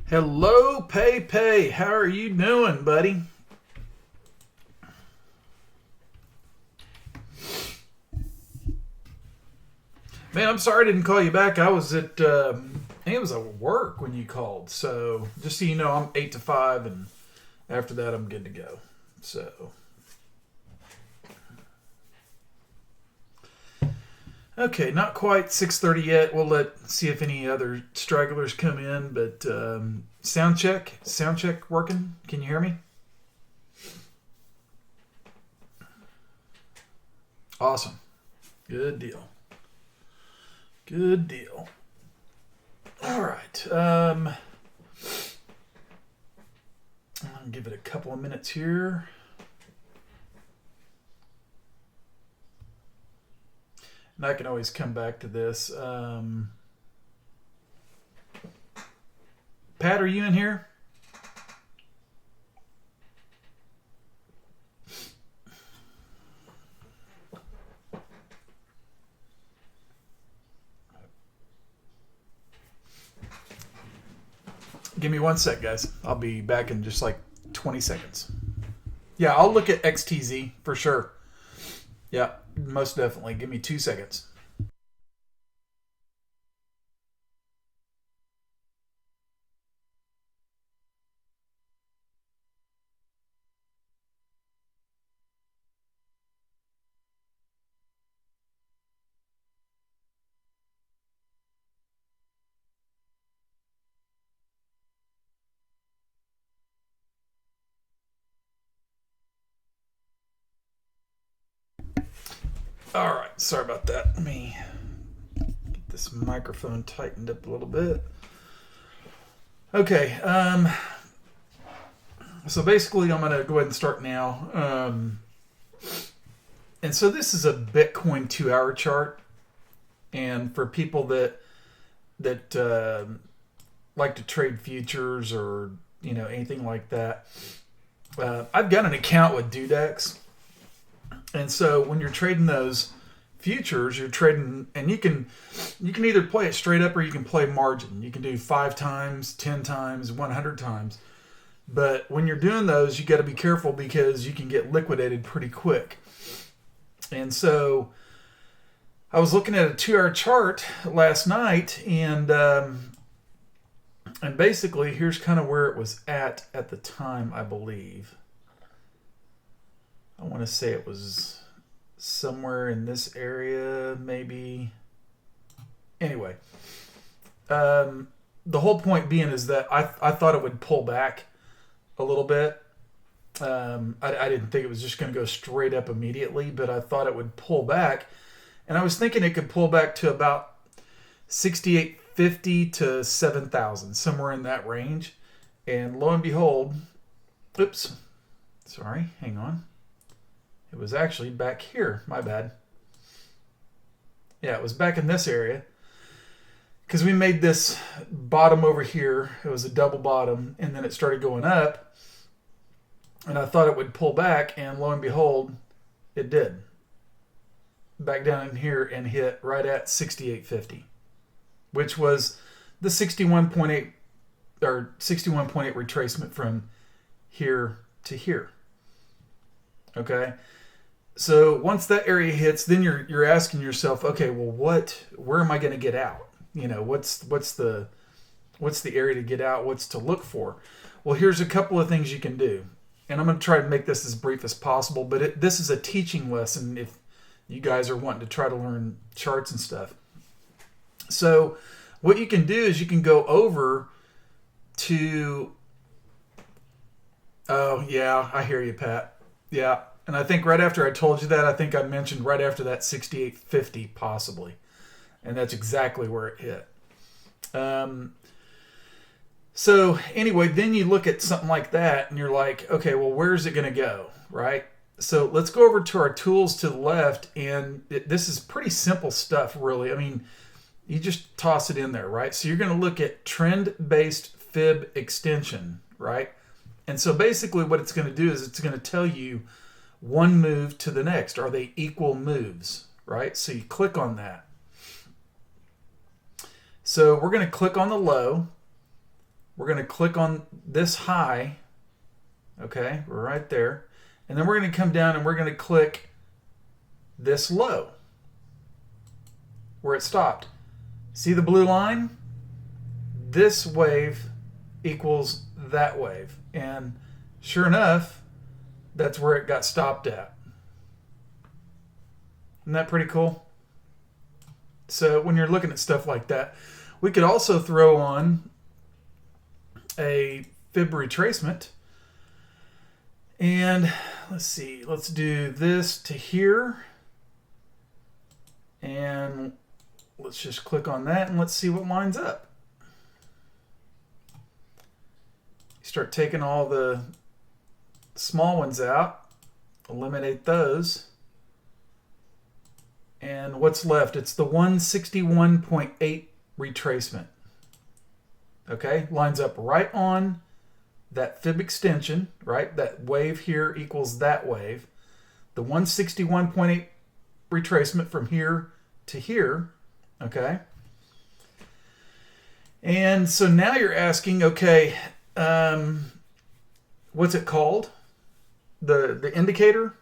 Hello, Pay. How are you doing, buddy? Man, I'm sorry I didn't call you back. I was at, I think it was at work when you called. So just so you know, I'm 8 to 5, and after that, I'm good to go. So, okay, not quite 6:30 yet. We'll see if any other stragglers come in. But sound check working. Can you hear me? Awesome. Good deal. Good deal. All right. I'll give it a couple of minutes here. And I can always come back to this. Pat, are you in here? Give me 1 sec, guys. I'll be back in just like 20 seconds. Yeah, I'll look at XTZ for sure. Yeah, most definitely. Give me 2 seconds. All right, sorry about that. Let me get this microphone tightened up a little bit. Okay, so basically I'm going to go ahead and start now. And so this is a Bitcoin 2-hour chart. And for people that like to trade futures or anything like that, I've got an account with Dudex. And so when you're trading those futures, you're trading, and you can either play it straight up or you can play margin. You can do 5 times, 10 times, 100 times. But when you're doing those, you got to be careful because you can get liquidated pretty quick. And so I was looking at a 2-hour chart last night, and basically here's kind of where it was at the time, I believe. I want to say it was somewhere in this area, maybe. Anyway, the whole point being is that I thought it would pull back a little bit. I didn't think it was just going to go straight up immediately, but I thought it would pull back. And I was thinking it could pull back to about 6,850 to 7,000, somewhere in that range. And lo and behold, oops, sorry, hang on. It was actually back here. My bad. Yeah, it was back in this area. Because we made this bottom over here. It was a double bottom. And then it started going up. And I thought it would pull back. And lo and behold, it did. Back down in here and hit right at 6,850. Which was the 61.8 or 61.8 retracement from here to here. Okay? So once that area hits, then you're asking yourself, okay, well, where am I going to get out? What's the area to get out? What's to look for? Well, here's a couple of things you can do, and I'm going to try to make this as brief as possible. But this is a teaching lesson if you guys are wanting to try to learn charts and stuff. So what you can do is you can go over to. Oh yeah, I hear you, Pat. Yeah. And I think right after I told you that, I think I mentioned right after that 6850 possibly. And that's exactly where it hit. So anyway, then you look at something like that and you're like, okay, well, where's it going to go, right? So let's go over to our tools to the left. And this is pretty simple stuff, really. I mean, you just toss it in there, right? So you're going to look at trend-based fib extension, right? And so basically what it's going to do is it's going to tell you one move to the next. Are they equal moves, right? So you click on that. So we're going to click on the low. we're going to click on this high. Okay, we're right there. And then we're going to come down and we're going to click this low where it stopped. See the blue line? This wave equals that wave. And sure enough, that's where it got stopped at. Isn't that pretty cool? So when you're looking at stuff like that, we could also throw on a fib retracement. And let's see, let's do this to here. And let's just click on that and let's see what lines up. Start taking all the small ones out, eliminate those. And what's left? It's the 161.8 retracement. Okay, lines up right on that fib extension, right? That wave here equals that wave. The 161.8 retracement from here to here, okay? And so now you're asking, okay, what's it called? The indicator?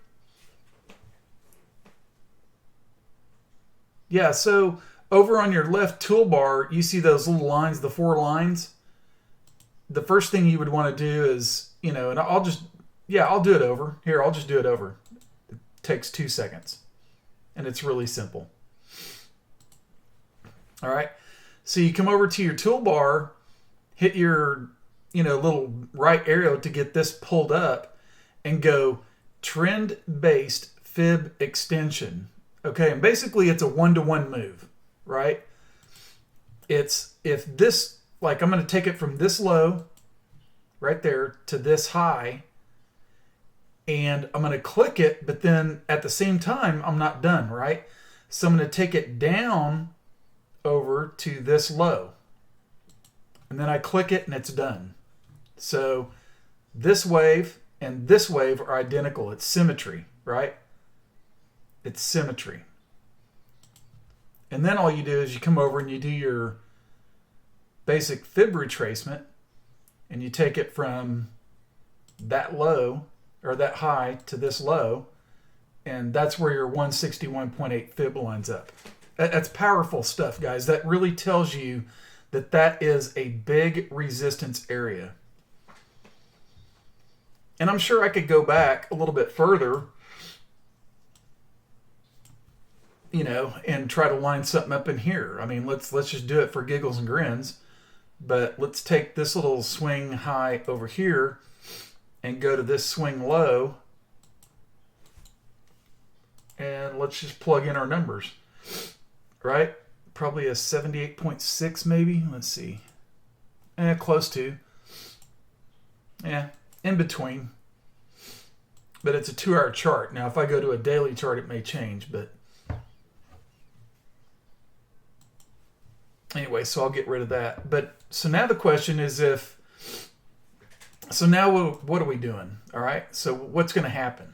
Yeah, so over on your left toolbar, you see those little lines, the 4 lines. The first thing you would want to do is, and I'll do it over. Here, I'll just do it over. It takes 2 seconds. And it's really simple. All right. So you come over to your toolbar, hit your, little right arrow to get this pulled up and go trend-based fib extension. Okay. And basically it's a 1-to-1 move, right? It's if this, like I'm going to take it from this low right there to this high and I'm going to click it, but then at the same time, I'm not done, right? So I'm going to take it down over to this low and then I click it and it's done. So this wave and this wave are identical. It's symmetry, right? It's symmetry. And then all you do is you come over and you do your basic fib retracement and you take it from that low or that high to this low, and that's where your 161.8 fib lines up. That's powerful stuff, guys. That really tells you that that is a big resistance area. And I'm sure I could go back a little bit further, and try to line something up in here. I mean, let's just do it for giggles and grins. But let's take this little swing high over here and go to this swing low. And let's just plug in our numbers, right? Probably a 78.6 maybe. Let's see. Close to. Yeah, in between. But it's a 2-hour chart. Now, if I go to a daily chart, it may change, but anyway, so I'll get rid of that. But so now the question is now what are we doing? All right. So what's going to happen?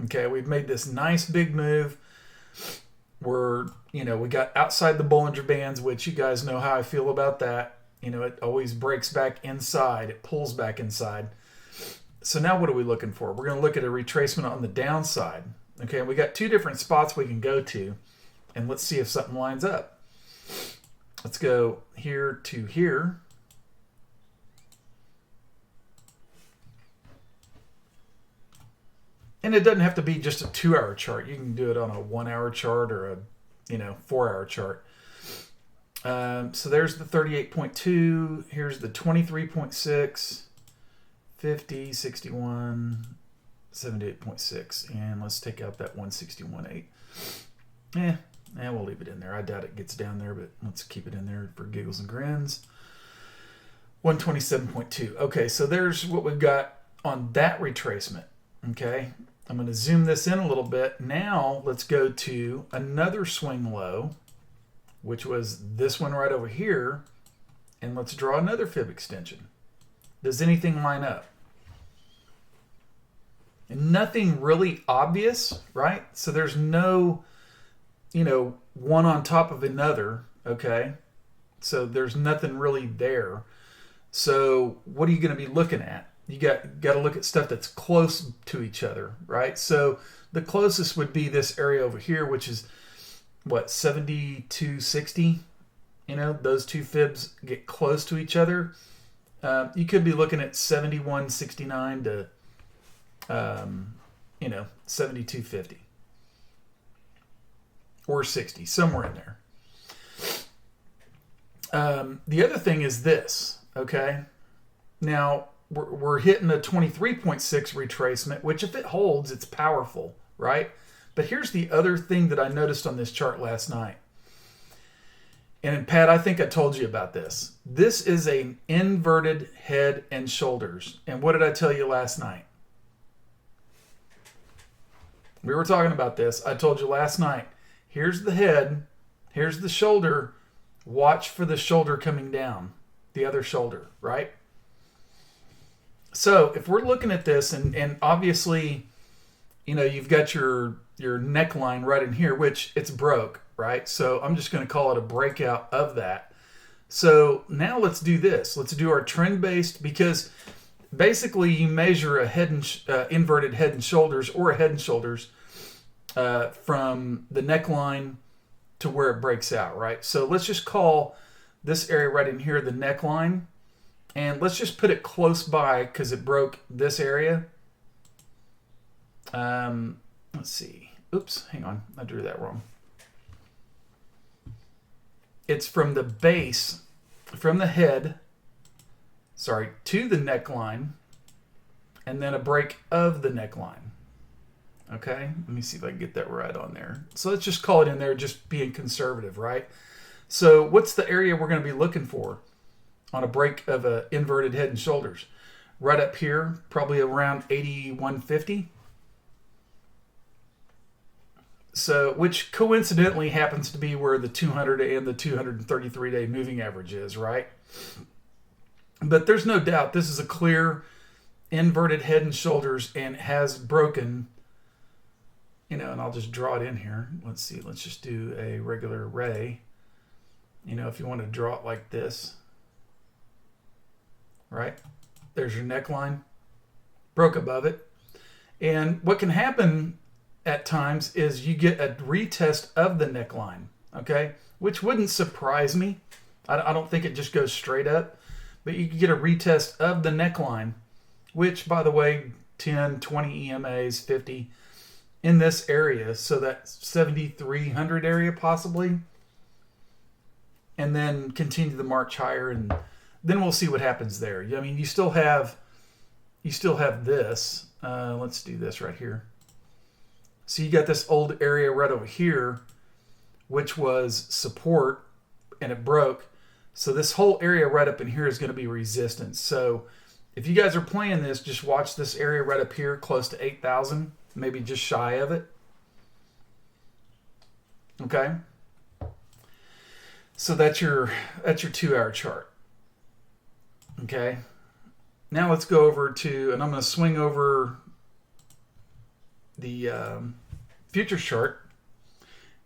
Okay. We've made this nice big move. We got outside the Bollinger Bands, which you guys know how I feel about that. It always breaks back inside. It pulls back inside. So now what are we looking for? We're going to look at a retracement on the downside. Okay. We got 2 different spots we can go to, and let's see if something lines up. Let's go here to here. And it doesn't have to be just a 2-hour chart. You can do it on a 1-hour chart or a 4-hour chart. So there's the 38.2. Here's the 23.6, 50, 61, 78.6. And let's take out that 161.8. We'll leave it in there. I doubt it gets down there, but let's keep it in there for giggles and grins. 127.2. Okay, so there's what we've got on that retracement. Okay, I'm going to zoom this in a little bit. Now let's go to another swing low, which was this one right over here, and let's draw another fib extension. Does anything line up? And nothing really obvious, right? So there's no, one on top of another, okay? So there's nothing really there. So what are you going to be looking at? You got to look at stuff that's close to each other, right? So the closest would be this area over here, which is what, 7260. You know, those two fibs get close to each other. You could be looking at 7169 to 7250 or 60, somewhere in there. The other thing is this, okay? Now, we're hitting a 23.6 retracement, which if it holds, it's powerful, right? But here's the other thing that I noticed on this chart last night. And Pat, I think I told you about this. This is an inverted head and shoulders. And what did I tell you last night? We were talking about this. I told you last night, here's the head, here's the shoulder. Watch for the shoulder coming down, the other shoulder, right? So if we're looking at this, and obviously, you know, you've got your neckline right in here, which it's broke, right? So I'm just going to call it a breakout of that. So now let's do this. Let's do our trend-based, because basically you measure a head and inverted head and shoulders, or a head and shoulders from the neckline to where it breaks out, right? So let's just call this area right in here the neckline, and let's just put it close by because it broke this area. Let's see. Oops, hang on. I drew that wrong. It's from the base, from the head, to the neckline, and then a break of the neckline. Okay, let me see if I can get that right on there. So let's just call it in there, just being conservative, right? So what's the area we're going to be looking for on a break of a inverted head and shoulders? Right up here, probably around 8150. So, which coincidentally happens to be where the 200 and the 233-day moving average is, right? But there's no doubt this is a clear inverted head and shoulders and has broken. You know, and I'll just draw it in here. Let's see. Let's just do a regular ray. You know, if you want to draw it like this. Right? There's your neckline. Broke above it. And what can happen at times is you get a retest of the neckline. Okay? Which wouldn't surprise me. I don't think it just goes straight up. But you can get a retest of the neckline. Which, by the way, 10, 20 EMAs, 50... in this area, so that 7,300 area possibly, and then continue the march higher, and then we'll see what happens there. I mean, you still have this. Let's do this right here. So you got this old area right over here, which was support, and it broke. So this whole area right up in here is going to be resistance. So if you guys are playing this, just watch this area right up here, close to 8,000. Maybe just shy of it. Okay. So that's your 2-hour chart. Okay. Now let's go over to, and I'm going to swing over the futures chart,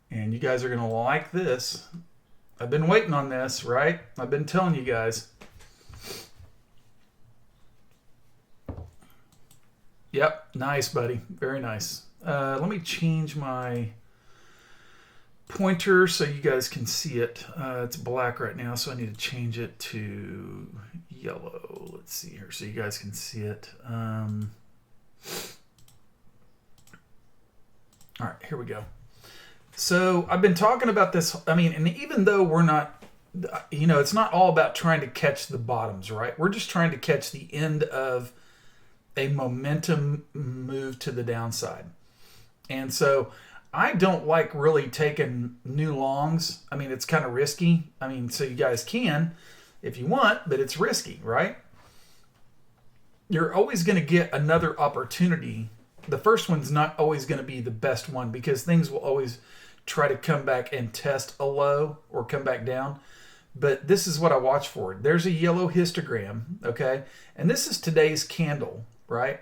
and you guys are going to like this. I've been waiting on this, right? I've been telling you guys. Yep, nice, buddy. Very nice. Let me change my pointer so you guys can see it. It's black right now, so I need to change it to yellow. Let's see here so you guys can see it. All right, here we go. So I've been talking about this. I mean, and even though we're not, you know, it's not all about trying to catch the bottoms, right? We're just trying to catch the end of a momentum move to the downside. And so I don't like really taking new longs. I mean, it's kind of risky. I mean, so you guys can if you want, but it's risky, right? You're always going to get another opportunity. The first one's not always going to be the best one because things will always try to come back and test a low or come back down. But this is what I watch for. There's a yellow histogram, okay? And this is today's candle, right?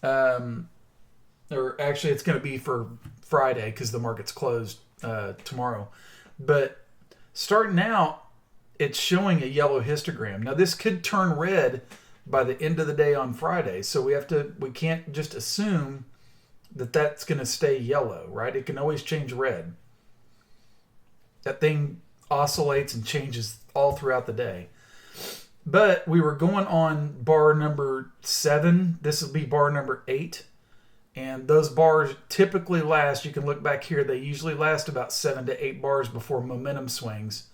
Or actually, it's going to be for Friday because the market's closed tomorrow. But starting out, it's showing a yellow histogram. Now this could turn red by the end of the day on Friday, so we can't just assume that that's going to stay yellow, right? It can always change red. That thing oscillates and changes all throughout the day. But we were going on bar number 7. This will be bar number 8. And those bars typically last, you can look back here, they usually last about 7 to 8 bars before momentum swings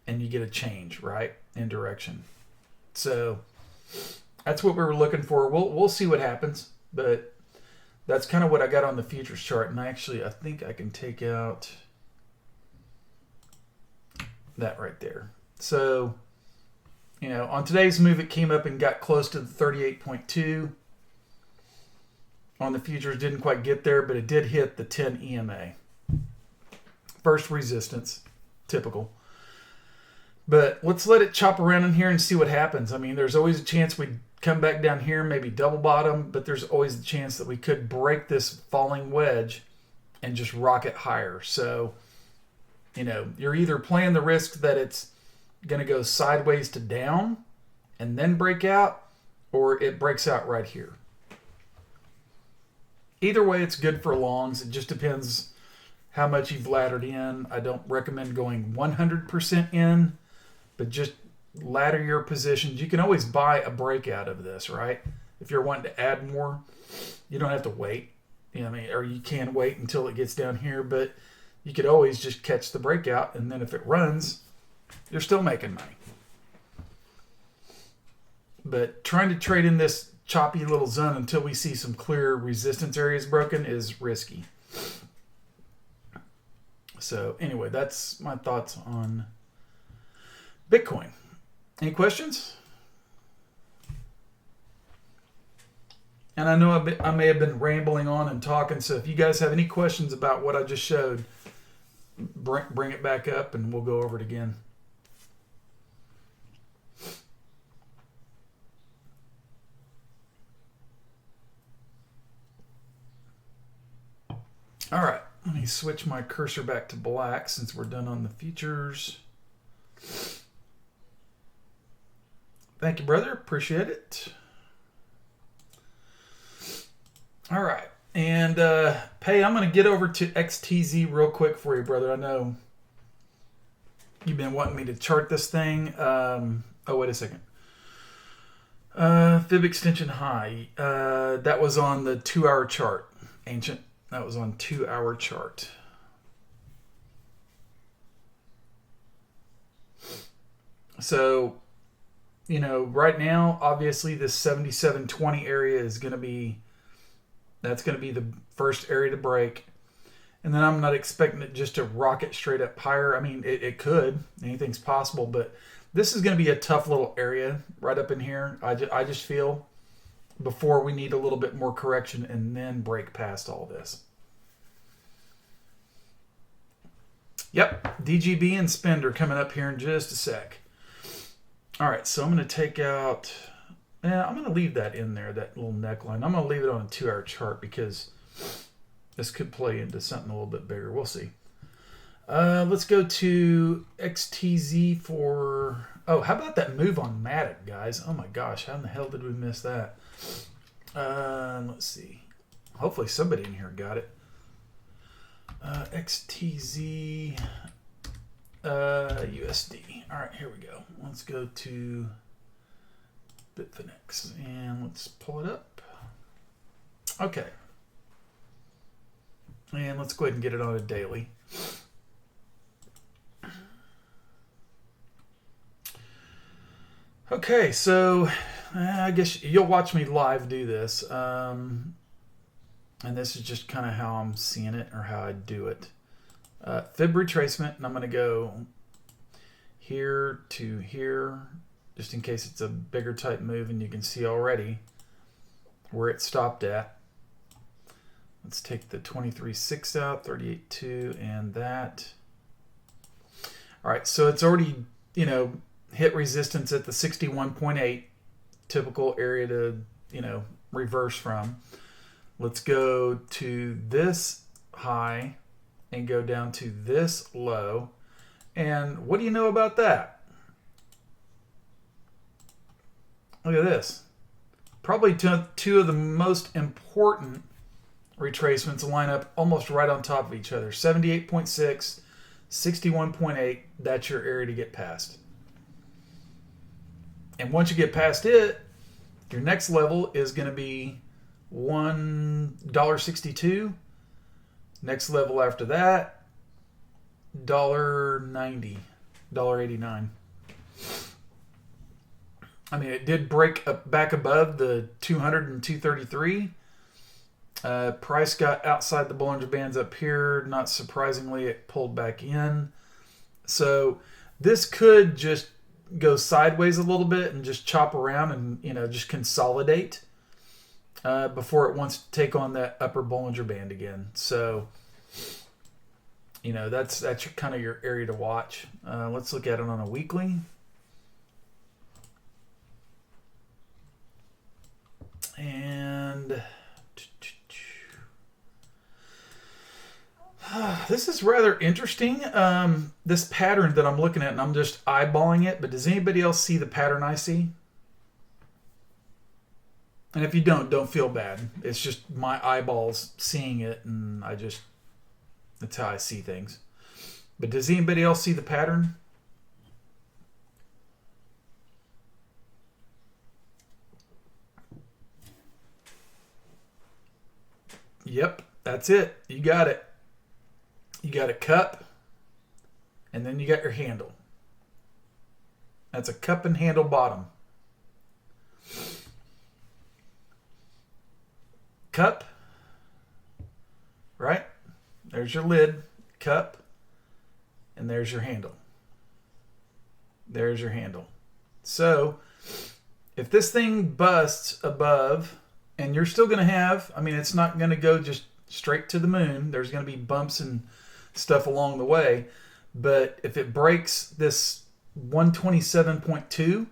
and you get a change, right, in direction. So that's what we were looking for. We'll see what happens, but that's kind of what I got on the futures chart. And I think I can take out that right there. So, on today's move, it came up and got close to the 38.2. On the futures, didn't quite get there, but it did hit the 10 EMA. First resistance, typical. But let's let it chop around in here and see what happens. I mean, there's always a chance we'd come back down here, maybe double bottom, but there's always the chance that we could break this falling wedge and just rocket higher. So, you're either playing the risk that it's going to go sideways to down and then break out, or it breaks out right here. Either way, it's good for longs. It just depends how much you've laddered in. I don't recommend going 100% in, but just ladder your positions. You can always buy a breakout of this, right? If you're wanting to add more, you don't have to wait. Or you can wait until it gets down here, but you could always just catch the breakout, and then if it runs, you're still making money. But trying to trade in this choppy little zone until we see some clear resistance areas broken is risky. So anyway, that's my thoughts on Bitcoin. Any questions? And I know I may have been rambling on and talking, so if you guys have any questions about what I just showed, bring it back up and we'll go over it again. All right, let me switch my cursor back to black since we're done on the futures. Thank you, brother. Appreciate it. All right, and Pay, I'm going to get over to XTZ real quick for you, brother. I know you've been wanting me to chart this thing. Oh, wait a second. Fib extension high. That was on the 2-hour chart, Ancient. That was on 2-hour chart. So, right now, obviously, this 77.20 area is going to be, that's going to be the first area to break. And then I'm not expecting it just to rocket straight up higher. I mean, it could. Anything's possible. But this is going to be a tough little area right up in here. I just feel before we need a little bit more correction and then break past all this. Yep, DGB and Spend are coming up here in just a sec. All right, so I'm going to take out... I'm going to leave that in there, that little neckline. I'm going to leave it on a 2-hour chart because this could play into something a little bit bigger. We'll see. Let's go to XTZ for... Oh, how about that move on Matic, guys? Oh my gosh, how in the hell did we miss that? Let's see. Hopefully somebody in here got it. XTZ USD. All right, here we go. Let's go to Bitfinex and let's pull it up. Okay. And let's go ahead and get it on a daily. Okay, so I guess you'll watch me live do this. And this is just kind of how I'm seeing it or how I do it. Fib retracement, and I'm going to go here to here, just in case it's a bigger type move, and you can see already where it stopped at. Let's take the 23.6 out, 38.2, and that. All right, so it's already, hit resistance at the 61.8, typical area to, reverse from. Let's go to this high and go down to this low. And what do you know about that? Look at this. Probably two of the most important retracements line up almost right on top of each other. 78.6, 61.8. That's your area to get past. And once you get past it, your next level is going to be $1.62. Next level after that, $1.90, $1.89. I mean, it did break up back above the 200 and 233. Price got outside the Bollinger Bands up here. Not surprisingly, it pulled back in. So this could just go sideways a little bit and just chop around and, just consolidate before it wants to take on that upper Bollinger Band again. So, that's kind of your area to watch. Let's look at it on a weekly. And this is rather interesting. This pattern that I'm looking at, and I'm just eyeballing it, but does anybody else see the pattern I see? And if you don't feel bad. It's just my eyeballs seeing it, and that's how I see things. But does anybody else see the pattern? Yep, that's it. You got it. You got a cup, and then you got your handle. That's a cup and handle bottom. Cup, right? There's your lid, cup, and there's your handle. There's your handle. So, if this thing busts above, and you're still going to have, it's not going to go just straight to the moon. There's going to be bumps and stuff along the way. But if it breaks this 127.2,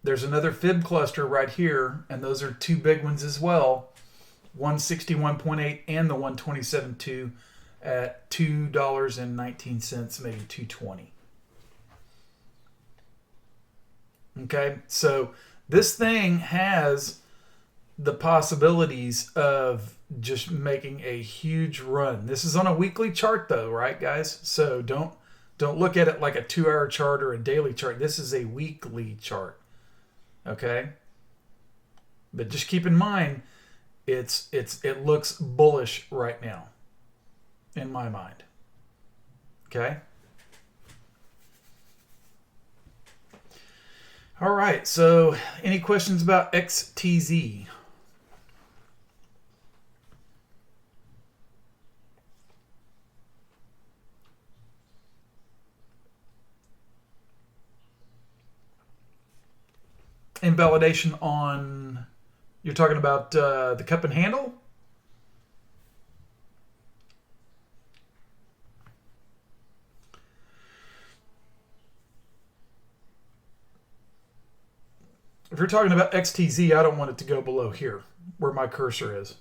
there's another fib cluster right here, and those are two big ones as well. 161.8 and the 127.2 at $2.19, maybe $2.20. Okay, so this thing has the possibilities of just making a huge run. This is on a weekly chart though, right guys? So don't look at it like a 2-hour chart or a daily chart. This is a weekly chart. Okay? But just keep in mind it looks bullish right now in my mind. Okay? All right. So, any questions about XTZ? Invalidation on, you're talking about the cup and handle? If you're talking about XTZ, I don't want it to go below here, where my cursor is.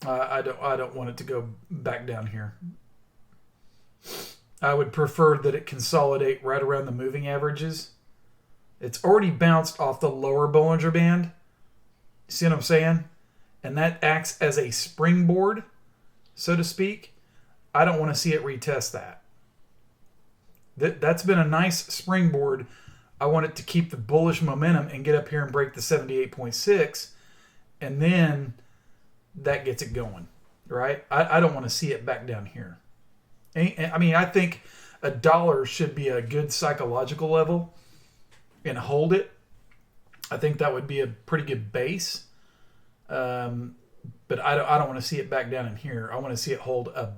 I don't want it to go back down here. I would prefer that it consolidate right around the moving averages. It's already bounced off the lower Bollinger Band. See what I'm saying? And that acts as a springboard, so to speak. I don't want to see it retest that. That's been a nice springboard. I want it to keep the bullish momentum and get up here and break the 78.6. And then that gets it going, right? I don't want to see it back down here. I think $1 should be a good psychological level and hold it. I think that would be a pretty good base. But I don't want to see it back down in here. I want to see it hold $1.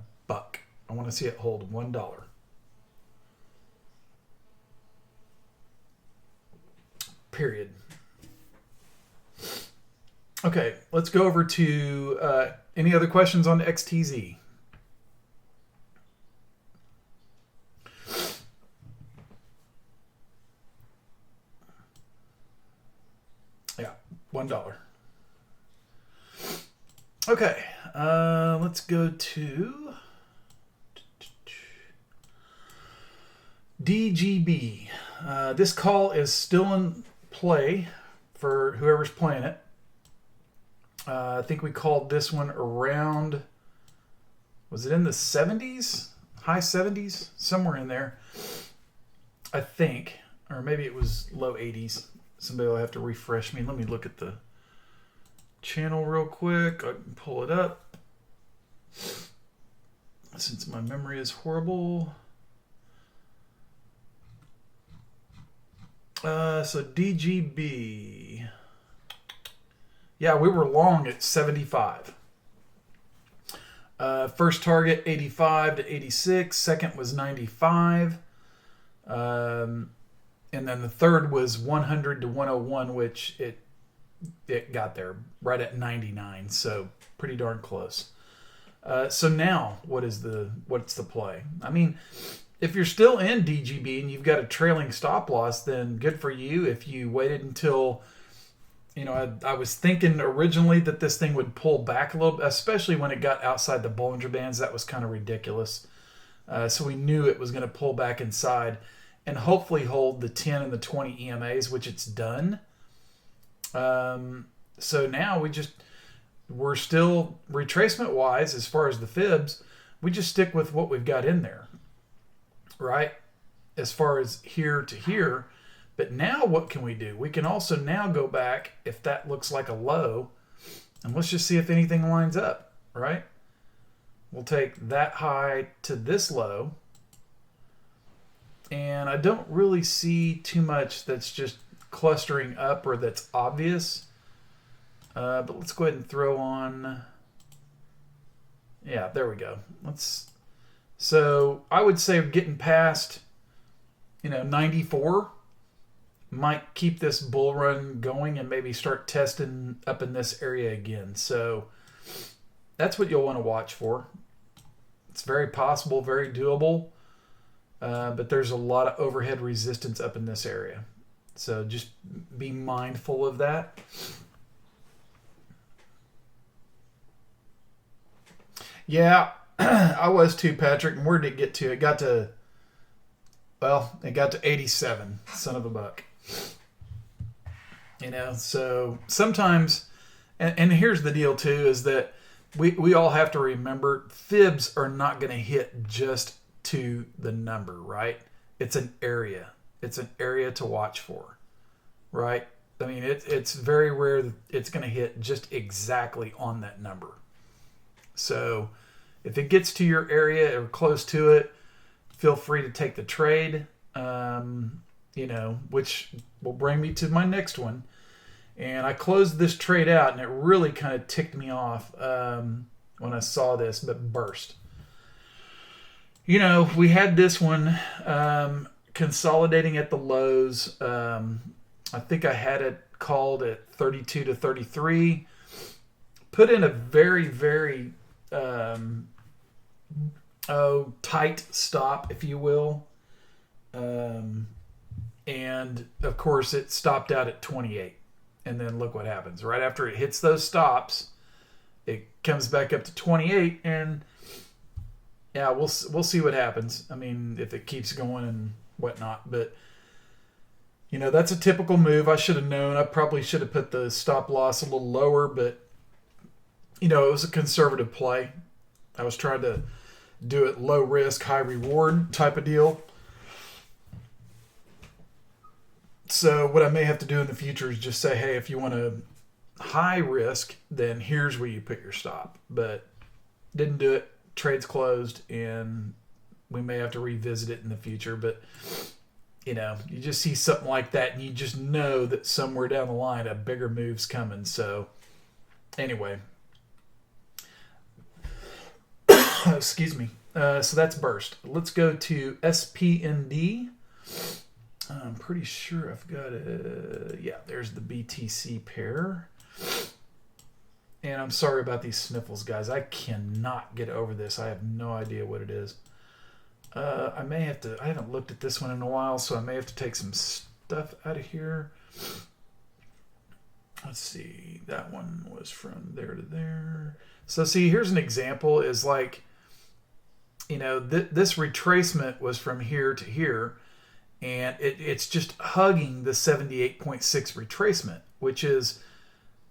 I want to see it hold $1. Period. Okay, let's go over to any other questions on the XTZ? Yeah, $1. Okay, let's go to DGB. This call is still in play for whoever's playing it. I think we called this one around, was it in the 70s? High 70s? Somewhere in there. I think. Or maybe it was low 80s. Somebody will have to refresh me. Let me look at the channel real quick. I can pull it up. Since my memory is horrible. So DGB. Yeah, we were long at 75. First target 85 to 86. Second was 95. And then the third was 100 to 101, which it got there right at 99. So pretty darn close. So now what's the play? I mean, if you're still in DGB and you've got a trailing stop loss, then good for you. If you waited until, I was thinking originally that this thing would pull back a little, especially when it got outside the Bollinger Bands. That was kind of ridiculous. So we knew it was going to pull back inside and hopefully hold the 10 and the 20 EMAs, which it's done. So now we're still retracement wise as far as the fibs. We just stick with what we've got in there, right? As far as here to here. But now what can we do? We can also now go back if that looks like a low, and let's just see if anything lines up, right? We'll take that high to this low, and I don't really see too much that's just clustering up or that's obvious. But let's go ahead and throw on, yeah, there we go. So I would say getting past, 94 might keep this bull run going and maybe start testing up in this area again. So that's what you'll want to watch for. It's very possible, very doable, but there's a lot of overhead resistance up in this area. So just be mindful of that. Yeah, I was too, Patrick. And where did it get to? It got to 87, son of a buck. So sometimes, and here's the deal too, is that we all have to remember fibs are not going to hit just to the number, right? It's an area. It's an area to watch for, right? I mean, it's very rare that it's going to hit just exactly on that number. So if it gets to your area or close to it, feel free to take the trade, which will bring me to my next one. And I closed this trade out, and it really kind of ticked me off when I saw this, but burst. We had this one consolidating at the lows. I think I had it called at 32 to 33. Put in a very, very tight stop, if you will. And of course it stopped out at 28. And then look what happens. Right after it hits those stops, it comes back up to 28, and yeah, we'll see what happens. I mean, if it keeps going and whatnot, but that's a typical move. I should have known. I probably should have put the stop loss a little lower, but it was a conservative play. I was trying to do it low risk, high reward type of deal. So what I may have to do in the future is just say, hey, if you want a high risk, then here's where you put your stop. But didn't do it. Trade's closed, and we may have to revisit it in the future. But, you just see something like that, and you just know that somewhere down the line a bigger move's coming. So anyway. Excuse me. So that's burst. Let's go to SPND. I'm pretty sure I've got there's the BTC pair. And I'm sorry about these sniffles, guys. I cannot get over this. I have no idea what it is. I haven't looked at this one in a while, so I may have to take some stuff out of here. Let's see. That one was from there to there. So see, here's an example is like, this retracement was from here to here. And it's just hugging the 78.6 retracement, which is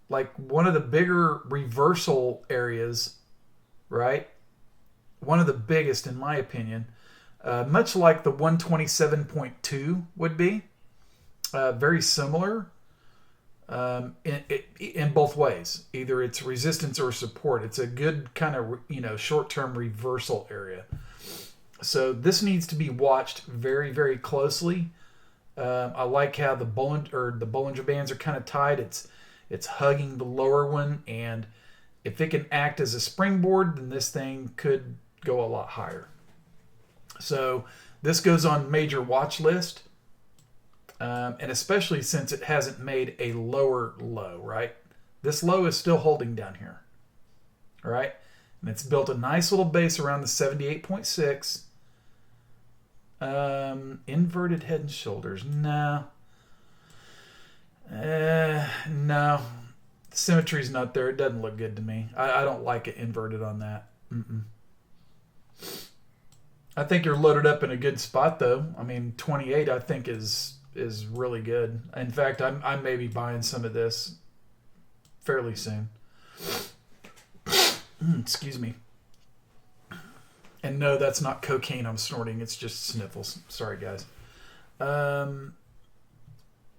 like one of the bigger reversal areas, right? One of the biggest, in my opinion, much like the 127.2 would be. Very similar in both ways. Either it's resistance or support. It's a good kind of short-term reversal area. So this needs to be watched very, very closely. I like how the Bollinger Bands are kind of tied. It's hugging the lower one, and if it can act as a springboard, then this thing could go a lot higher. So this goes on major watch list, and especially since it hasn't made a lower low, right? This low is still holding down here, all right? And it's built a nice little base around the 78.6. Inverted head and shoulders. No. No. Symmetry's not there. It doesn't look good to me. I don't like it inverted on that. I think you're loaded up in a good spot, though. I mean, 28 I think is really good. In fact, I may be buying some of this fairly soon. Excuse me. And no, that's not cocaine I'm snorting. It's just sniffles. Sorry, guys.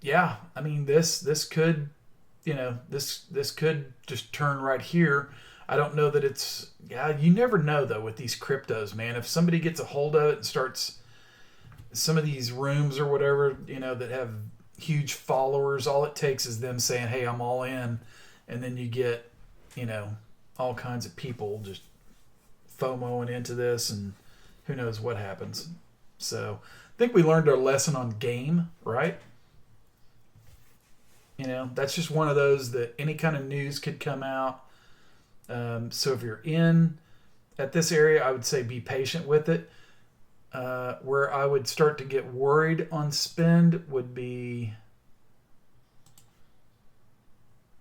Yeah, I mean, this could, this could just turn right here. I don't know that it's, you never know, though, with these cryptos, man. If somebody gets a hold of it and starts, some of these rooms or whatever, that have huge followers, all it takes is them saying, hey, I'm all in. And then you get, all kinds of people just FOMOing into this, and who knows what happens. So I think we learned our lesson on game, right? That's just one of those that any kind of news could come out. So if you're in at this area, I would say be patient with it. Where I would start to get worried on spend would be,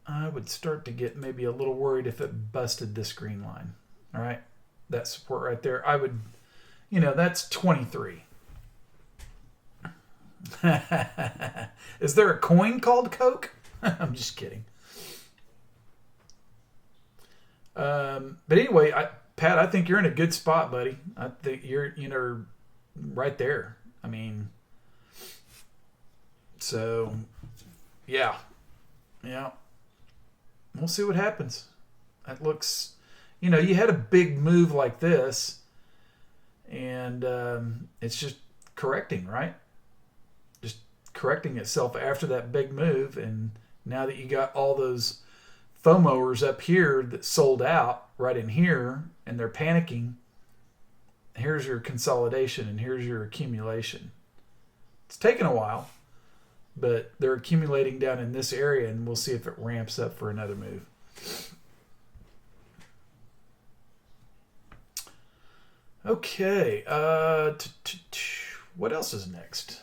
I would start to get maybe a little worried if it busted this green line. All right. That support right there. I would, that's 23. Is there a coin called Coke? I'm just kidding. But anyway, Pat, I think you're in a good spot, buddy. I think you're, right there. I mean, so yeah. We'll see what happens. That looks, you had a big move like this, and it's just correcting, right? Just correcting itself after that big move, and now that you got all those FOMOers up here that sold out right in here, and they're panicking, here's your consolidation, and here's your accumulation. It's taken a while, but they're accumulating down in this area, and we'll see if it ramps up for another move. Okay, what else is next?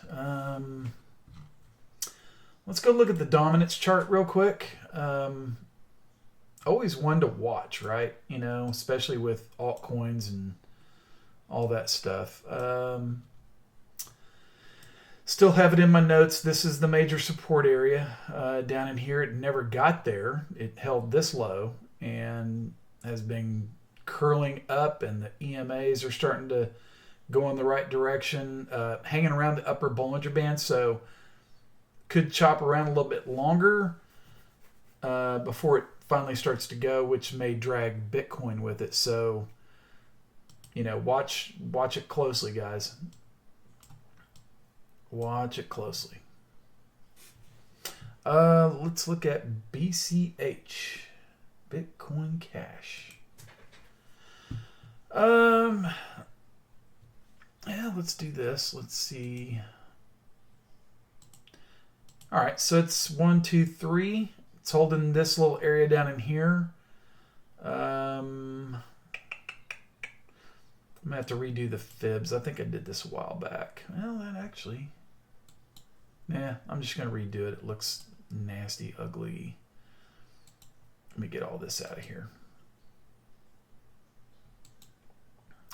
Let's go look at the dominance chart real quick. Always one to watch, right? Especially with altcoins and all that stuff. Still have it in my notes. This is the major support area down in here. It never got there. It held this low and has been curling up, and the EMAs are starting to go in the right direction, hanging around the upper Bollinger Band, so could chop around a little bit longer before it finally starts to go, which may drag Bitcoin with it. So, watch it closely, guys. Watch it closely. Let's look at BCH, Bitcoin Cash. Yeah, let's do this. Let's see. All right, so it's 1, 2, 3. It's holding this little area down in here. I'm gonna have to redo the fibs. I think I did this a while back. Well, that actually, I'm just gonna redo it. It looks nasty, ugly. Let me get all this out of here.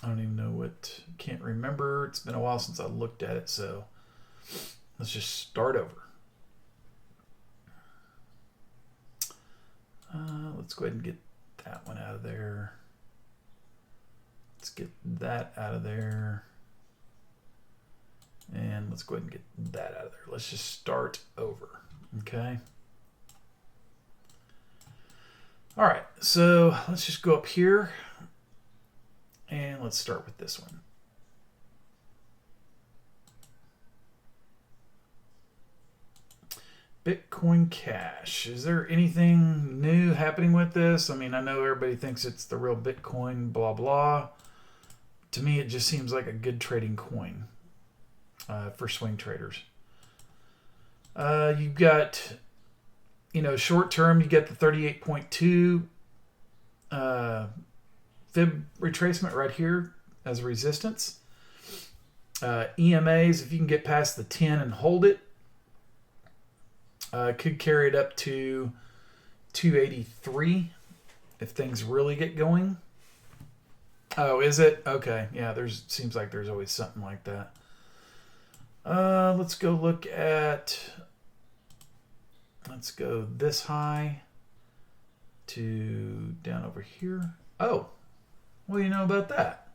I don't even know what, can't remember. It's been a while since I looked at it, so Let's just start over. Let's go ahead and get that one out of there. Let's get that out of there. And let's go ahead and get that out of there. Let's just start over. Okay. All right. So let's just go up here. And let's start with this one. Bitcoin Cash. Is there anything new happening with this? I mean, I know everybody thinks it's the real Bitcoin, blah, blah. To me, it just seems like a good trading coin for swing traders. You've got, short term, you get the 38.2 fib retracement right here as a resistance. EMAs, if you can get past the 10 and hold it, could carry it up to 283 if things really get going. Oh, is it? Okay. Yeah, seems like there's always something like that. Let's go look at, let's go this high to down over here. Oh, what do you know about that?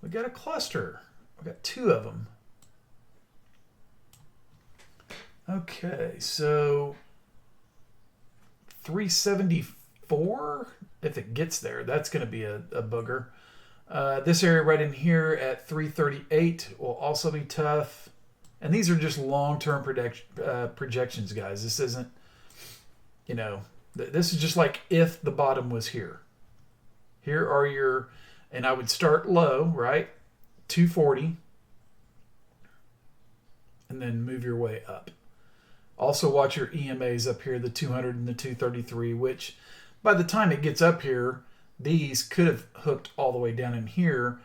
We got a cluster. We got two of them. Okay, so 374, if it gets there, that's going to be a booger. This area right in here at 338 will also be tough. And these are just long-term projections, guys. This isn't, this is just like if the bottom was here. Here are your, and I would start low, right? 240. And then move your way up. Also watch your EMAs up here, the 200 and the 233, which by the time it gets up here, these could have hooked all the way down in here,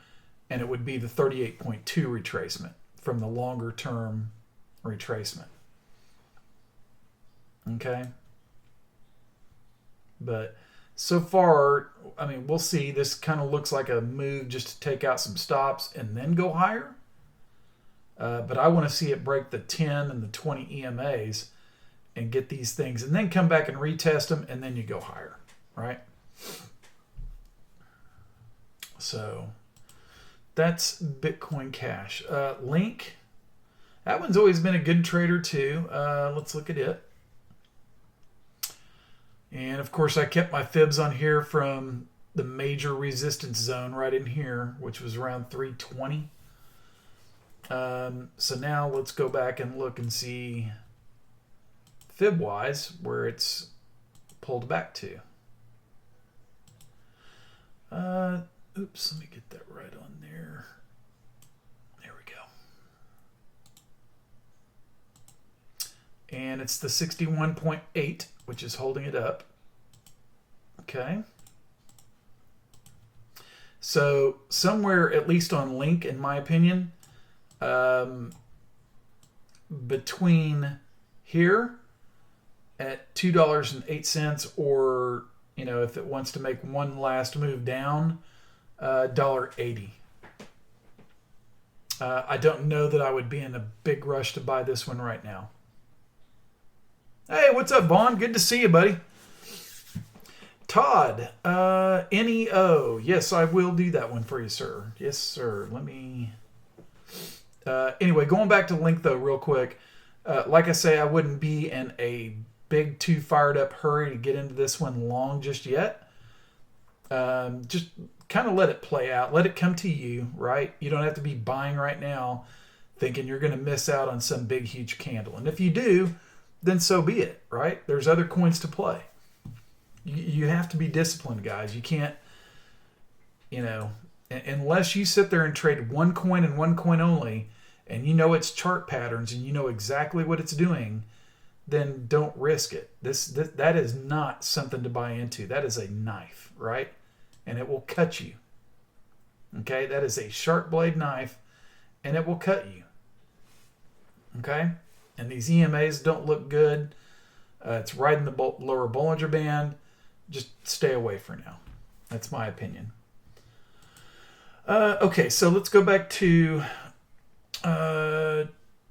and it would be the 38.2 retracement from the longer term retracement. Okay? But so far, I mean, we'll see. This kind of looks like a move just to take out some stops and then go higher. But I want to see it break the 10 and the 20 EMAs and get these things and then come back and retest them, and then you go higher, right? So that's Bitcoin Cash. Link, that one's always been a good trader too. Let's look at it. And of course I kept my fibs on here from the major resistance zone right in here, which was around 320. So now let's go back and look and see fib-wise where it's pulled back to. Oops, let me get that right on there. There we go. And it's the 61.8, which is holding it up. Okay. So somewhere, at least on Link, in my opinion, between here at $2.08 or, if it wants to make one last move down, $1.80. I don't know that I would be in a big rush to buy this one right now. Hey, what's up, Vaughn? Good to see you, buddy. Todd, NEO. Yes, I will do that one for you, sir. Yes, sir. Let me... anyway, going back to Link, though, real quick. Like I say, I wouldn't be in a big, too fired up hurry to get into this one long just yet. Just kind of let it play out. Let it come to you, right? You don't have to be buying right now thinking you're going to miss out on some big, huge candle. And if you do, then so be it, right? There's other coins to play. You have to be disciplined, guys. You can't, unless you sit there and trade one coin and one coin only, and you know its chart patterns and you know exactly what it's doing, then don't risk it. That is not something to buy into. That is a knife, right? And it will cut you. Okay? That is a sharp blade knife, and it will cut you. Okay? And these EMAs don't look good. It's right in the lower Bollinger Band. Just stay away for now. That's my opinion. Okay, so let's go back to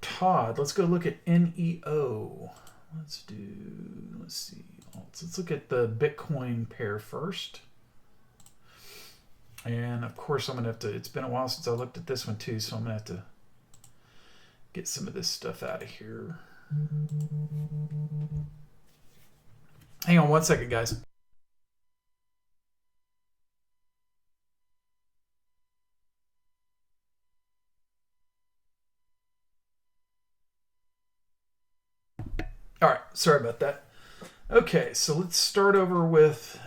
Todd, let's go look at NEO. Let's see. Let's look at the Bitcoin pair first. And of course, I'm going to have to, it's been a while since I looked at this one too, so I'm going to have to get some of this stuff out of here. Hang on one second, guys. All right, sorry about that. Okay, so let's start over with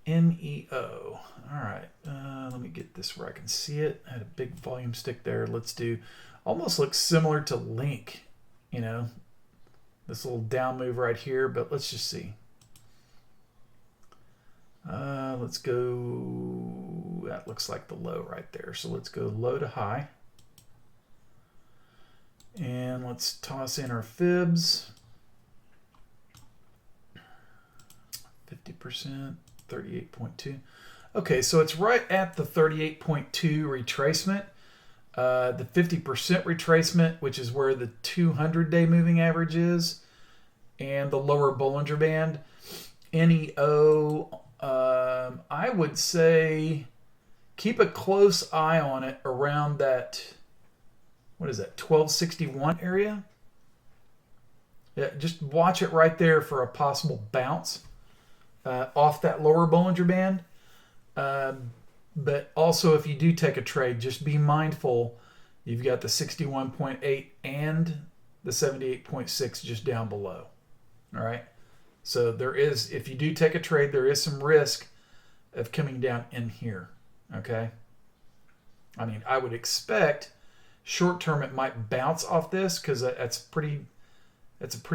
NEO. All right, let me get this where I can see it. I had a big volume stick there. Let's do, almost looks similar to Link, you know, this little down move right here, but let's just see. Let's go, that looks like the low right there. So let's go low to high. And let's toss in our fibs. 50%, 38.2. Okay, so it's right at the 38.2 retracement. The 50% retracement, which is where the 200-day moving average is, and the lower Bollinger Band. NEO, I would say keep a close eye on it around that, what is that, 1261 area? Yeah, just watch it right there for a possible bounce off that lower Bollinger Band. But also, if you do take a trade, just be mindful you've got the 61.8 and the 78.6 just down below. All right. So there is, if you do take a trade, there is some risk of coming down in here. Okay. I mean, I would expect short term it might bounce off this because that's a pretty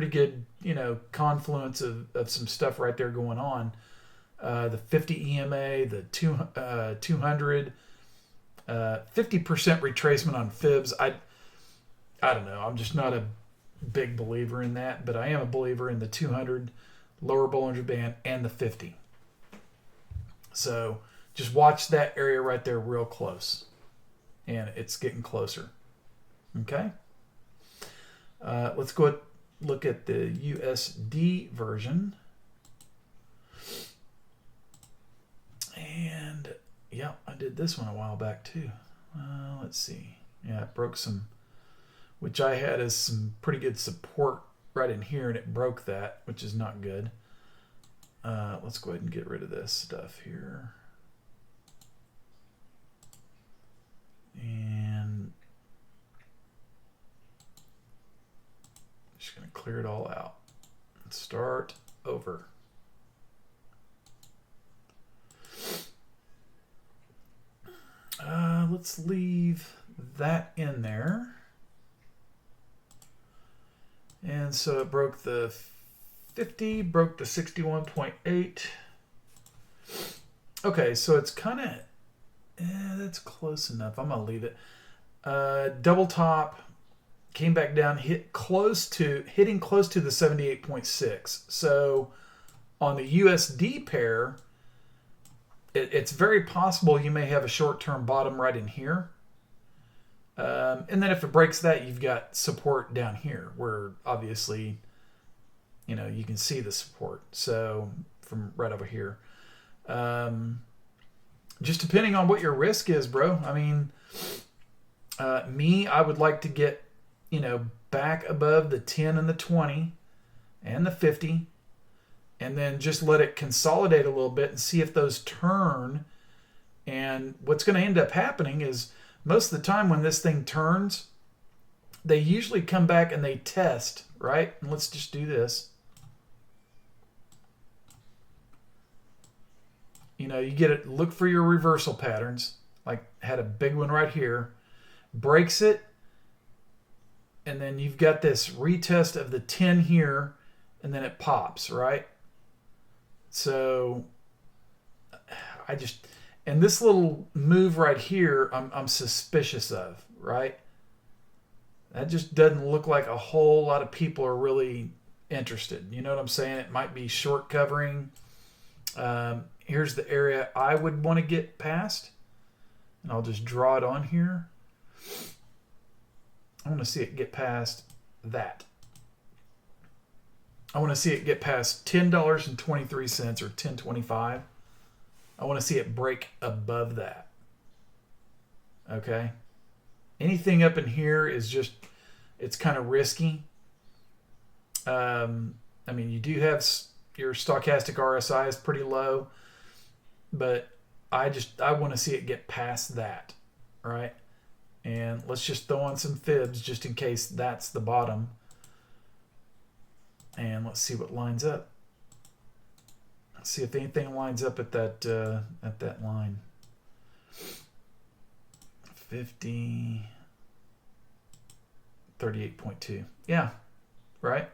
good, you know, confluence of some stuff right there going on. The 50 EMA, the 200, 50% retracement on fibs. I don't know. I'm just not a big believer in that, but I am a believer in the 200, lower Bollinger Band, and the 50. So just watch that area right there real close. And it's getting closer. Okay? Let's go look at the USD version. And yeah, I did this one a while back too. Let's see. Yeah, it broke some, which I had as some pretty good support right in here, and it broke that, which is not good. Let's go ahead and get rid of this stuff here. And just going to clear it all out and start over. Let's leave that in there. And so it broke the 50, broke the 61.8. Okay, so it's kind of, that's close enough. I'm going to leave it. Double top, came back down, hitting close to the 78.6. So on the USD pair, it's very possible you may have a short-term bottom right in here. And then if it breaks that, you've got support down here where obviously, you know, you can see the support. So from right over here. Just depending on what your risk is, bro. I mean, I would like to get, you know, back above the 10 and the 20 and the 50. And then just let it consolidate a little bit and see if those turn. And what's going to end up happening is most of the time when this thing turns, they usually come back and they test, right? And let's just do this. You know, you get it, look for your reversal patterns. Like had a big one right here. Breaks it. And then you've got this retest of the 10 here. And then it pops, right? So and this little move right here, I'm suspicious of, right? That just doesn't look like a whole lot of people are really interested. You know what I'm saying? It might be short covering. Here's the area I would want to get past. And I'll just draw it on here. I want to see it get past that. I want to see it get past $10.23 or $10.25. I want to see it break above that. Okay? Anything up in here is just, it's kind of risky. I mean, you do have your stochastic RSI is pretty low, but I want to see it get past that, right? And let's just throw on some fibs just in case that's the bottom. And let's see what lines up. Let's see if anything lines up at that line. 50, 38.2. Yeah, right?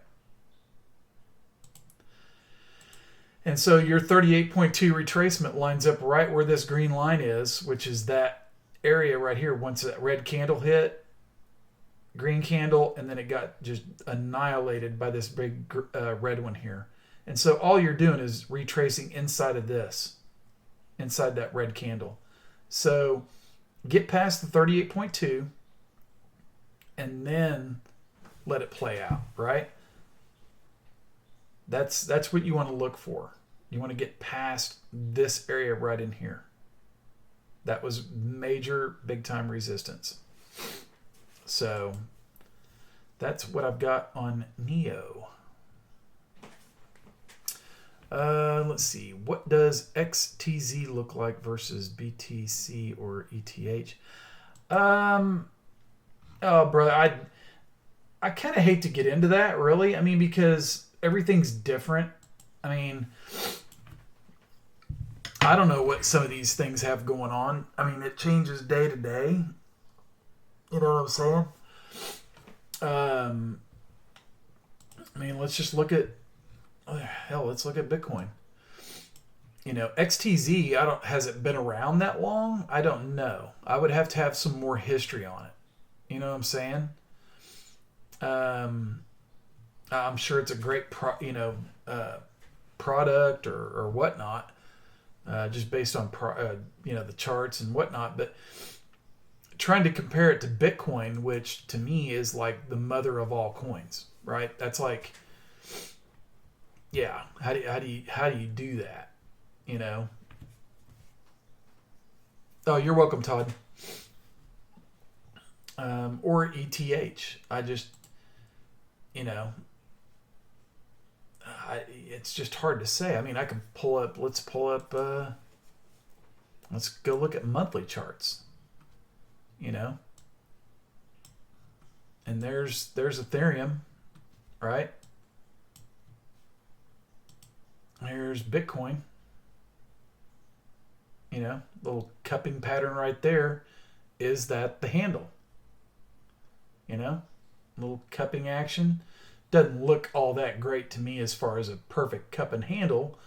And so your 38.2 retracement lines up right where this green line is, which is that area right here. Once that red candle hit, green candle, and then it got just annihilated by this big red one here. And so all you're doing is retracing inside of this, inside that red candle. So get past the 38.2 and then let it play out, right? That's what you want to look for. You want to get past this area right in here. That was major big time resistance. So that's what I've got on Neo. Let's see. What does XTZ look like versus BTC or ETH? Oh, brother, I kind of hate to get into that, really. I mean, because everything's different. I mean, I don't know what some of these things have going on. I mean, it changes day to day. You know what I'm saying? I mean, let's just look at, let's look at Bitcoin. You know, XTZ, has it been around that long? I don't know. I would have to have some more history on it. You know what I'm saying? I'm sure it's a great product or whatnot, just based on the charts and whatnot. But trying to compare it to Bitcoin, which to me is like the mother of all coins, right? That's like, yeah. How do you do that? You know. Oh, you're welcome, Todd. Or ETH. I just, it's just hard to say. I mean, I can pull up. Let's go look at monthly charts. And there's Ethereum, right? There's Bitcoin. Little cupping pattern right there. Is that the handle? Little cupping action. Doesn't look all that great to me as far as a perfect cup and handle,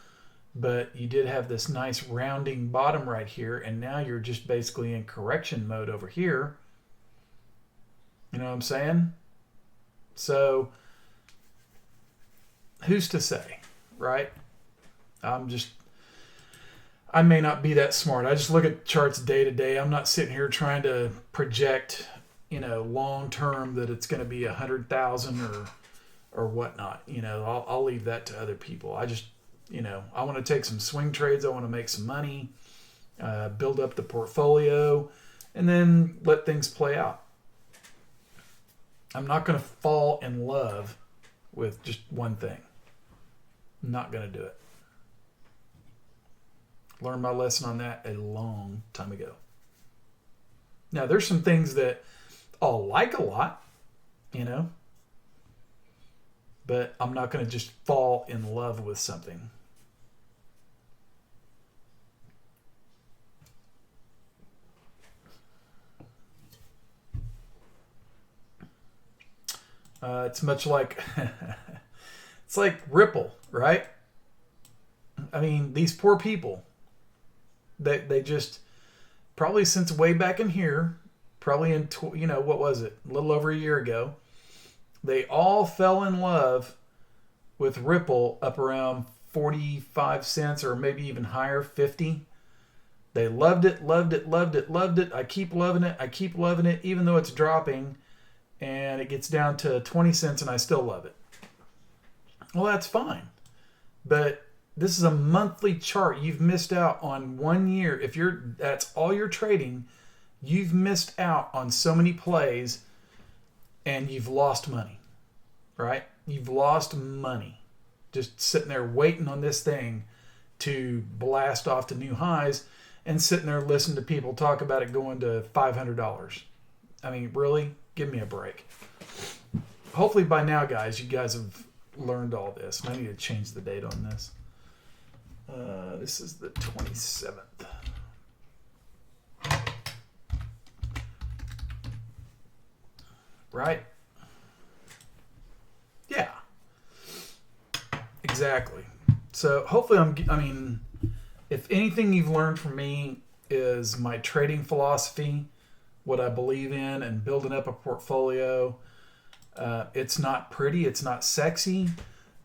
but you did have this nice rounding bottom right here, and now you're just basically in correction mode over here. You know what I'm saying? So, who's to say, right? I may not be that smart. I just look at charts day to day. I'm not sitting here trying to project, long term that it's going to be 100,000 or whatnot. I'll leave that to other people. I just, I want to take some swing trades. I want to make some money, build up the portfolio, and then let things play out. I'm not going to fall in love with just one thing. I'm not going to do it. Learned my lesson on that a long time ago. Now, there's some things that I'll like a lot, but I'm not going to just fall in love with something. It's much like it's like Ripple, right? I mean, these poor people, they just probably since way back in here, probably in what was it, a little over a year ago, they all fell in love with Ripple up around 45 cents or maybe even higher, 50. They loved it, loved it, loved it, loved it. I keep loving it. I keep loving it, even though it's dropping. and it gets down to 20 cents and I still love it. Well, that's fine. But this is a monthly chart. You've missed out on 1 year. If that's all you're trading, you've missed out on so many plays and you've lost money, right? You've lost money just sitting there waiting on this thing to blast off to new highs and sitting there listening to people talk about it going to $500. I mean, really? Give me a break. Hopefully by now, guys, you guys have learned all this. I need to change the date on this. This is the 27th. Right? Yeah. Exactly. So hopefully if anything you've learned from me is my trading philosophy, what I believe in, and building up a portfolio. It's not pretty, it's not sexy,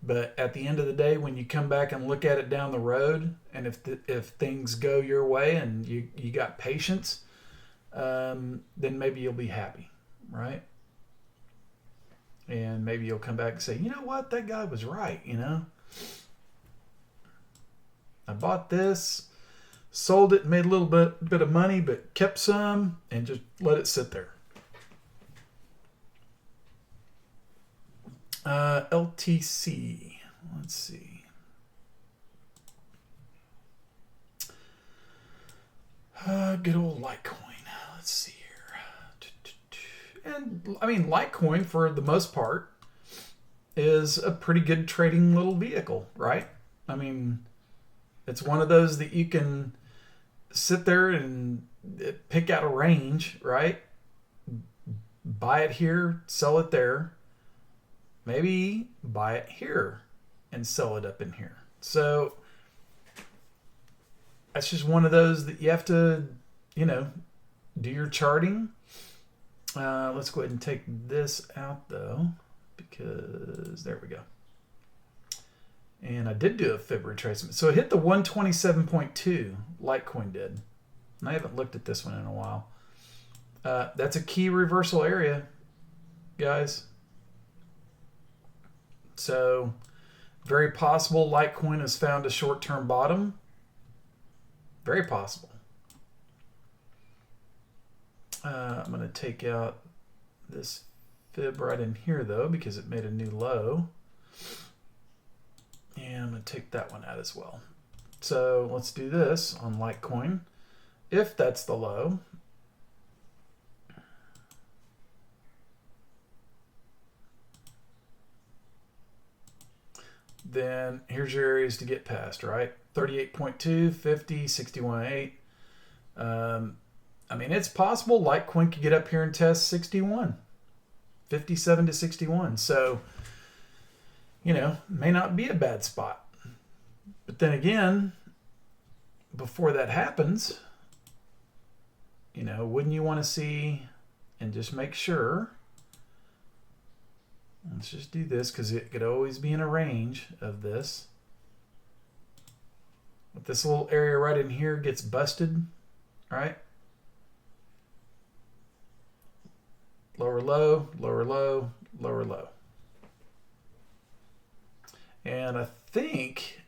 but at the end of the day, when you come back and look at it down the road, and if things go your way and you got patience, then maybe you'll be happy, right? And maybe you'll come back and say, you know what, that guy was right, I bought this, sold it, made a little bit of money, but kept some and just let it sit there. LTC. Let's see. Good old Litecoin. Let's see here. And I mean, Litecoin, for the most part, is a pretty good trading little vehicle, right? I mean, it's one of those that you can sit there and pick out a range, right? Buy it here, sell it there. Maybe buy it here and sell it up in here. So that's just one of those that you have to, do your charting. Let's go ahead and take this out though, because there we go. And I did do a fib retracement. So it hit the 127.2, Litecoin did. And I haven't looked at this one in a while. That's a key reversal area, guys. So very possible Litecoin has found a short-term bottom. Very possible. I'm going to take out this fib right in here, though, because it made a new low. And I'm going to take that one out as well. So let's do this on Litecoin. If that's the low, then here's your areas to get past, right? 38.2, 50, 61.8. I mean, it's possible Litecoin could get up here and test 61, 57 to 61. So, may not be a bad spot. But then again, before that happens, wouldn't you want to see and just make sure? Let's just do this because it could always be in a range of this. If this little area right in here gets busted, right? Lower low, lower low, lower low. And I think,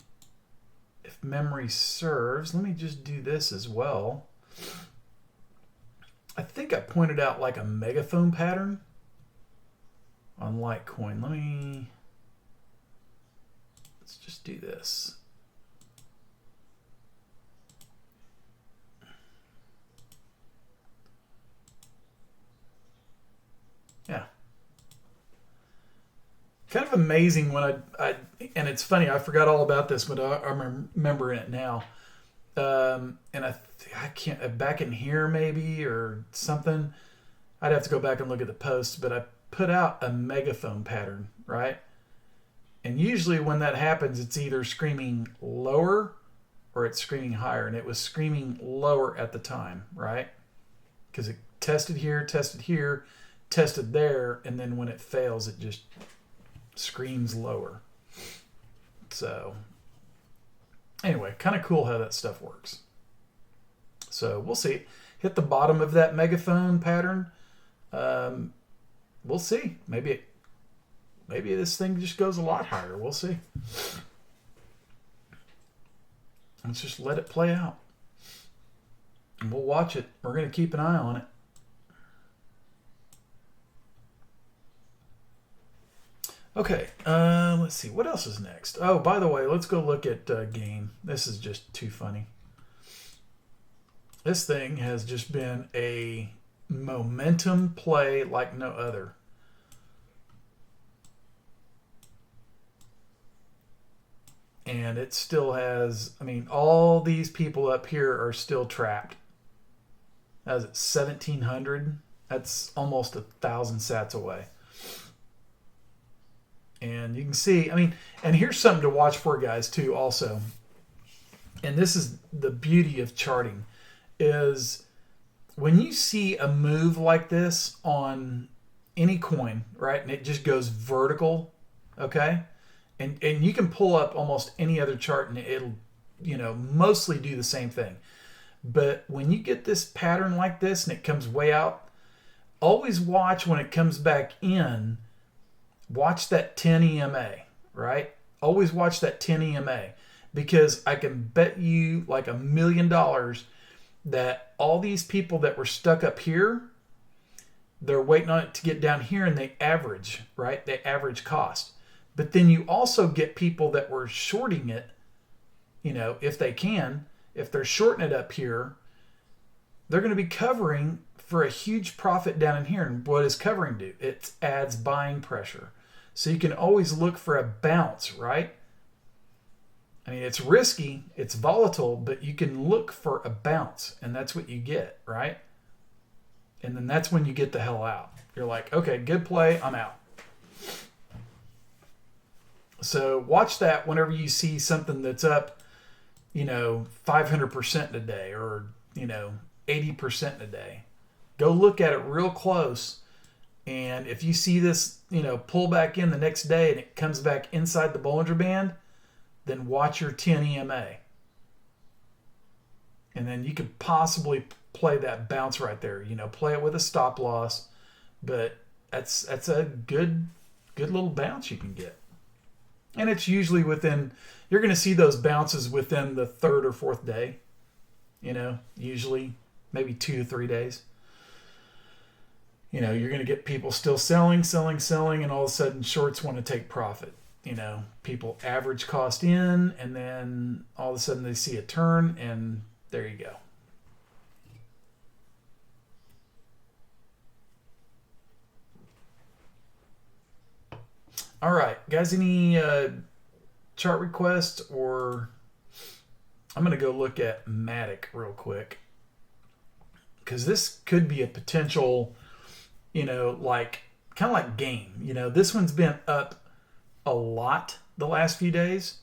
if memory serves, let me just do this as well. I think I pointed out like a megaphone pattern on Litecoin. Let's just do this. Yeah. Kind of amazing when I and it's funny, I forgot all about this, but I'm remembering it now. And I can't, back in here maybe or something. I'd have to go back and look at the post, but I put out a megaphone pattern, right? And usually when that happens, it's either screaming lower or it's screaming higher. And it was screaming lower at the time, right? Because it tested here, tested there, and then when it fails, it just screams lower. So anyway, kind of cool how that stuff works. So we'll see. Hit the bottom of that megaphone pattern. we'll see. Maybe this thing just goes a lot higher. We'll see. Let's just let it play out. And we'll watch it. We're going to keep an eye on it. Okay, let's see. What else is next? Oh, by the way, let's go look at game. This is just too funny. This thing has just been a momentum play like no other. And it still has, I mean, all these people up here are still trapped. That's 1,700. That's almost 1,000 sats away. And you can see, I mean, and here's something to watch for, guys, too, also. And this is the beauty of charting, is when you see a move like this on any coin, right, and it just goes vertical, okay? And you can pull up almost any other chart and it'll, mostly do the same thing. But when you get this pattern like this and it comes way out, always watch when it comes back in. Watch that 10 EMA, right? Always watch that 10 EMA, because I can bet you like $1 million that all these people that were stuck up here, they're waiting on it to get down here and they average, right? They average cost. But then you also get people that were shorting it, if they can, if they're shorting it up here, they're going to be covering for a huge profit down in here. And what does covering do? It adds buying pressure. So you can always look for a bounce, right? I mean, it's risky, it's volatile, but you can look for a bounce, and that's what you get, right? And then that's when you get the hell out. You're like, okay, good play, I'm out. So watch that whenever you see something that's up, 500% in a day or, 80% in a day. Go look at it real close. And if you see this, pull back in the next day and it comes back inside the Bollinger Band, then watch your 10 EMA. And then you could possibly play that bounce right there. Play it with a stop loss. But that's a good little bounce you can get. And it's usually you're going to see those bounces within the third or fourth day. Usually maybe 2 to 3 days. You're going to get people still selling, and all of a sudden shorts want to take profit. People average cost in, and then all of a sudden they see a turn, and there you go. All right, guys, any chart requests? Or I'm going to go look at Matic real quick, because this could be a potential, kind of like game. This one's been up a lot the last few days.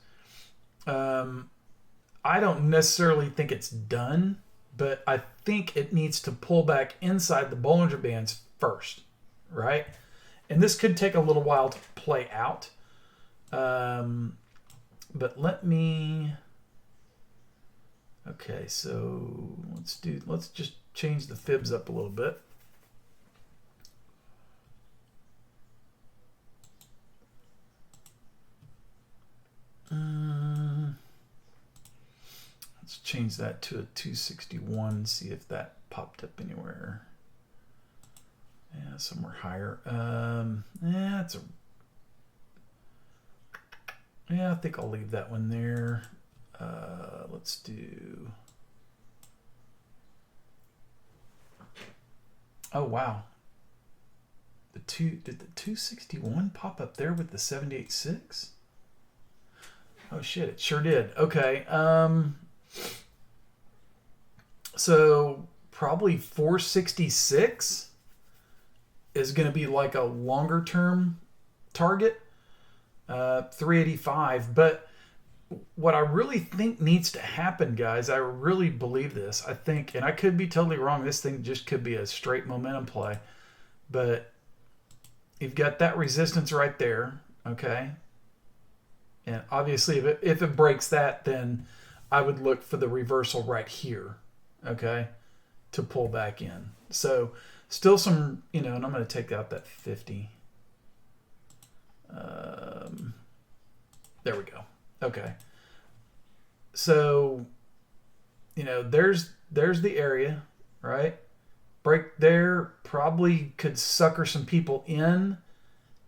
I don't necessarily think it's done, but I think it needs to pull back inside the Bollinger Bands first, right? And this could take a little while to play out. But let me... Okay, so let's just change the fibs up a little bit. Let's change that to a 261, see if that popped up anywhere. Yeah, somewhere higher. I think I'll leave that one there. Let's do... Oh, wow. Did the 261 pop up there with the 78.6? Oh, shit, it sure did. Okay. So probably 466 is going to be like a longer term target. 385. But what I really think needs to happen, guys, I really believe this. I think, and I could be totally wrong, this thing just could be a straight momentum play. But you've got that resistance right there, okay? And obviously, if it breaks that, then I would look for the reversal right here, okay, to pull back in. So Still some, and I'm going to take out that 50. There we go. Okay. So, there's the area, right? Break there, probably could sucker some people in,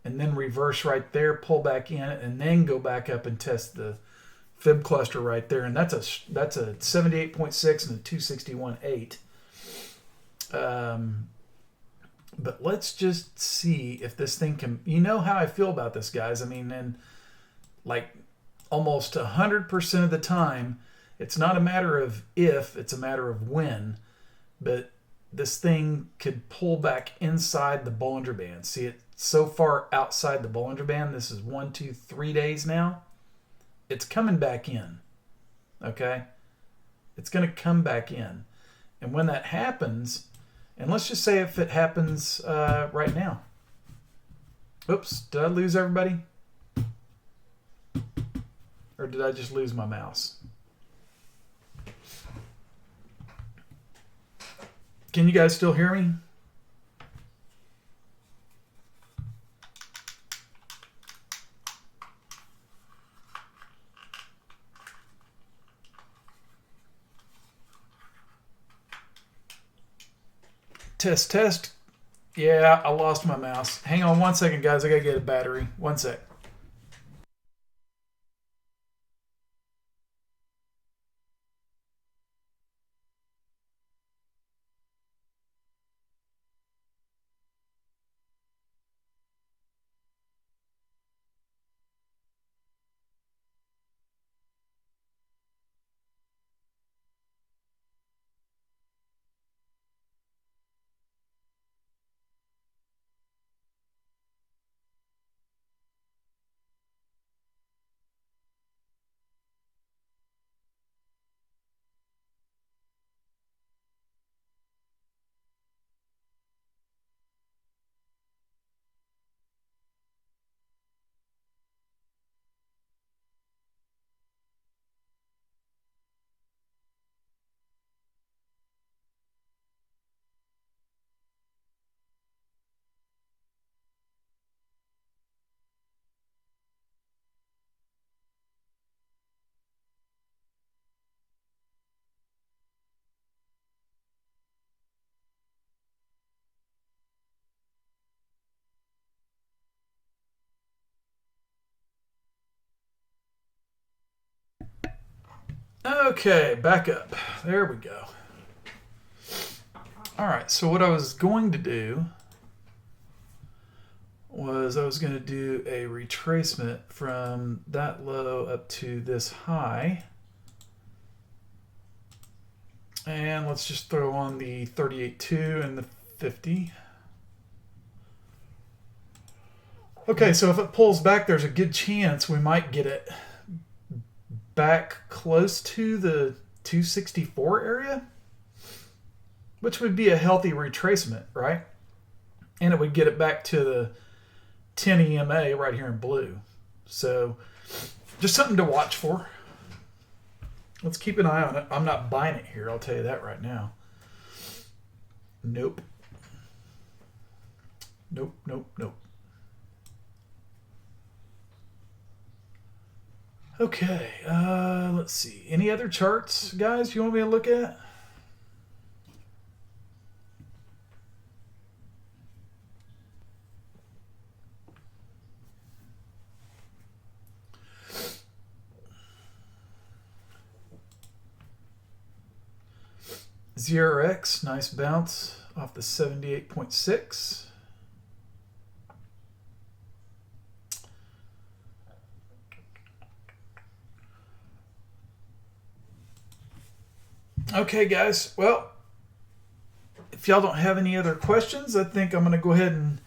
and then reverse right there, pull back in, and then go back up and test the fib cluster right there. And that's a 78.6 and a 261.8. But let's just see if this thing can. You know how I feel about this, guys. I mean, and like almost 100% of the time, it's not a matter of if, it's a matter of when. But this thing could pull back inside the Bollinger Band. See it so far outside the Bollinger Band. This is 1, 2, 3 days now. It's coming back in. Okay? It's going to come back in. And when that happens, and let's just say if it happens right now. Oops, did I lose everybody? Or did I just lose my mouse? Can you guys still hear me? Test, test. Yeah, I lost my mouse. Hang on one second, guys. I gotta get a battery. One sec. Okay, back up. There we go. All right, so what I was going to do was I was going to do a retracement from that low up to this high. And let's just throw on the 38.2 and the 50. Okay, so if it pulls back, there's a good chance we might get it back close to the 264 area, which would be a healthy retracement, right? And it would get it back to the 10 EMA right here in blue. So just something to watch for. Let's keep an eye on it. I'm not buying it here, I'll tell you that right now. Nope. Nope, nope, nope. Okay, let's see. Any other charts, guys, you want me to look at? ZRX, nice bounce off the 78.6. Okay, guys. Well, if y'all don't have any other questions, I think I'm going to go ahead and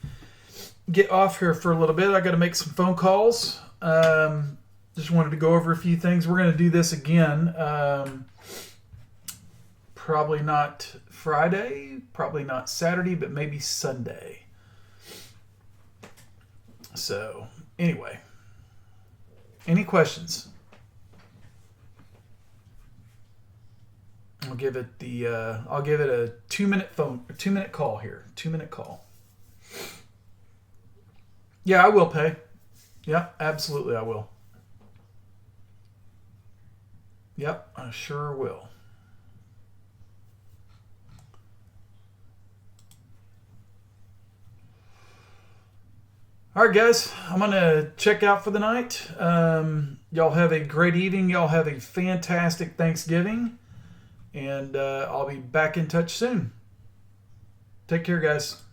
get off here for a little bit. I got to make some phone calls. Just wanted to go over a few things. We're going to do this again. Probably not Friday, probably not Saturday, but maybe Sunday. So, anyway. Any questions? I'll give it a 2-minute call here. 2-minute call. Yeah, I will pay. Yeah, absolutely I will. Yep, I sure will. All right, guys, I'm going to check out for the night. Y'all have a great evening. Y'all have a fantastic Thanksgiving. And I'll be back in touch soon. Take care, guys.